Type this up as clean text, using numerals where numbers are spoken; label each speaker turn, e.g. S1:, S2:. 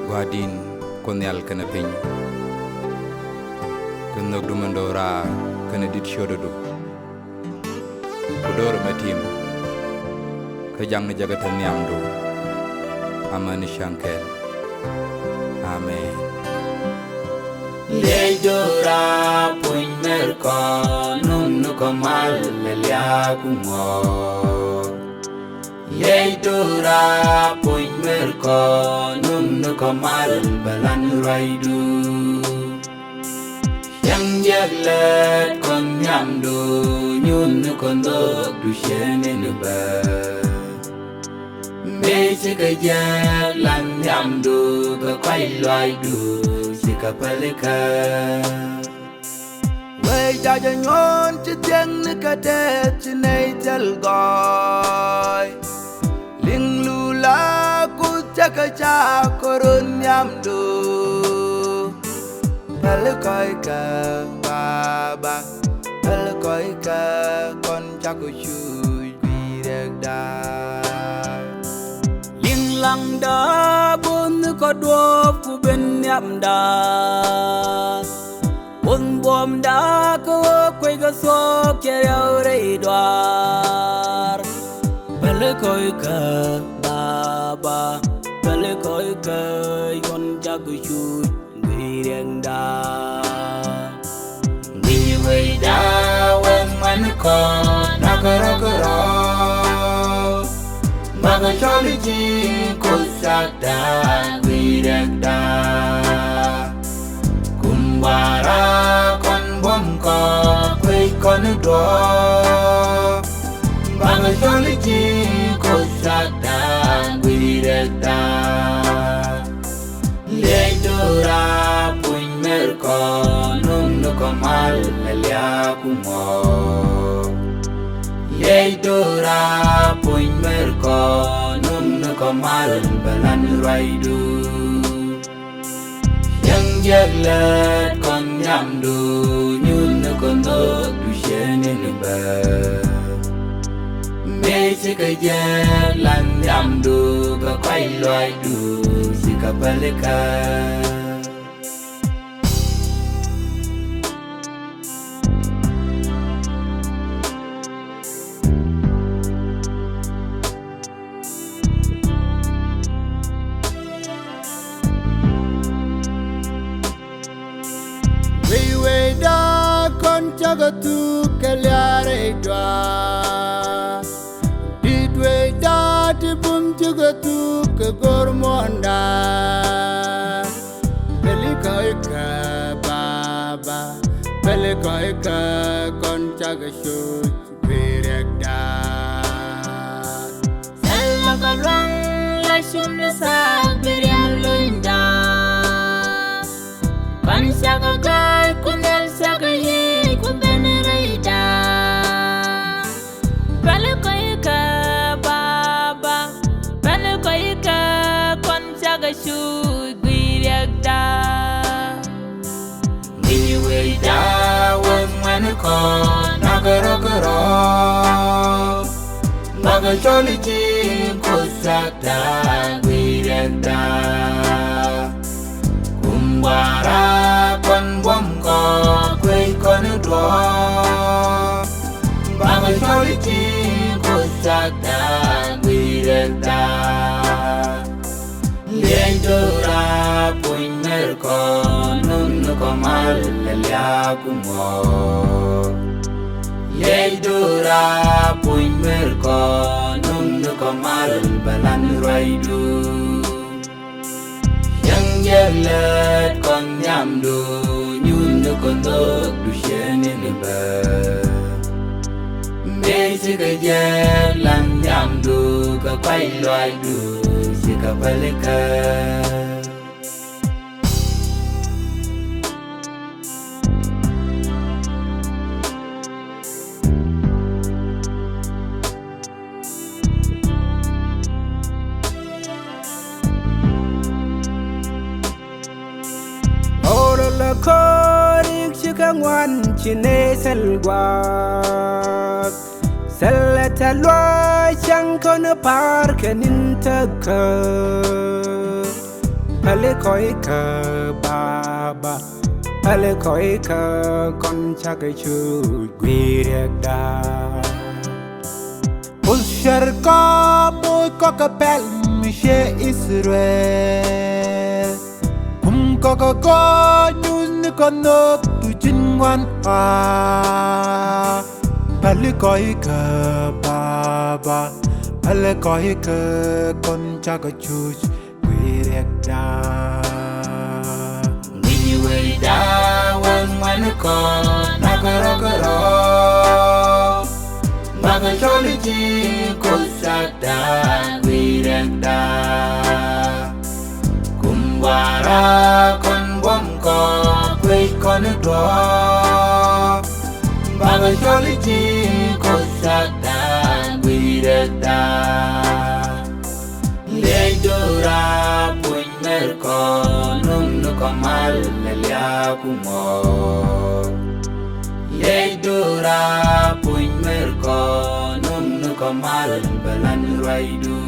S1: Guadin konyal kana piny kunnog dumandora kana dit shododu kudoro matim kajang jagatan nyamdu amani shankel amen
S2: Lejora puin merko nunu komal lelia kungo Lejora puin merko nunu komal balan raidu Yang jaglet kon nyamdu nyunu kondok du shene nuba Meche ka jaglan nyamdu ka kwai raidu Kapalika
S3: Way jaja nyon ci jeng ni ka te ci nay tel goy Ling lula ku chaka cha koron nyamdu Palikoy ka baba Palikoy ka kon chaku chuj birek da Ling lang da bun ko dwop ku ben nyam da bun bom da ko kwe ga so ke re dwar bele koy ka baba bele koy ka yon jagu chu bireng da
S2: Ni we da wen man ko na karo Maga choli ji ko sakda birek da Kumbara kon bom ko kwe kon do Maga choli ji ko sakda birek da Lejora puin merko nunu komal lelia kumo Lejora puin merko nunu komal balan raidu Yang jaglet kon nyamdu nyunu kondok du shene nuba Meche ka jaglan nyamdu ka kwai raidu Sikapalika
S3: We da kon chaga tu kaliare dwa Did we da ti bum chaga tu ke gormonda Beli koi ka baba Beli koi ka kon chaga shut birek da
S4: Sella kabrang la shumne sa biryam lunda Pan saka kai kundel saka hi kunden reida Pale koi ka baba Pale koi ka kon saka shu guiryak da
S2: Ni we da wen man ko na karo Maga choli ji ko sakda birek da Kumbara kon bom ko kwe kon do Maga choli ji ko sakda birek da Lejora puin merko nunu komal lelia kumo Lejora puin merko nunu komal balan raidu Yang jaglet kon nyamdu nyunu kondok du shene nuba Meche ka jaglan nyamdu ka kwai raidu Sikapalika
S3: Ora la korik chikangwan chine selwa Seleta lwa chang kono parke nintaka
S5: ale koi ka baba ale koi ka con chaga chu gwirak da Ushar ka moy ko ka pel mi she Israel kum ko news ni ko no tu jin wan pa ale koi ka baba ale koi ka con chaga chu gwirak da
S2: Da wan man ko nakaro baga choli ji ko sakda wirekda kumbara kon bom ko kwe kon do baga choli ji ko sakda wirekda le dora puin merko kamal lelia kumo Yedura puin merko num nu kamal balan raidu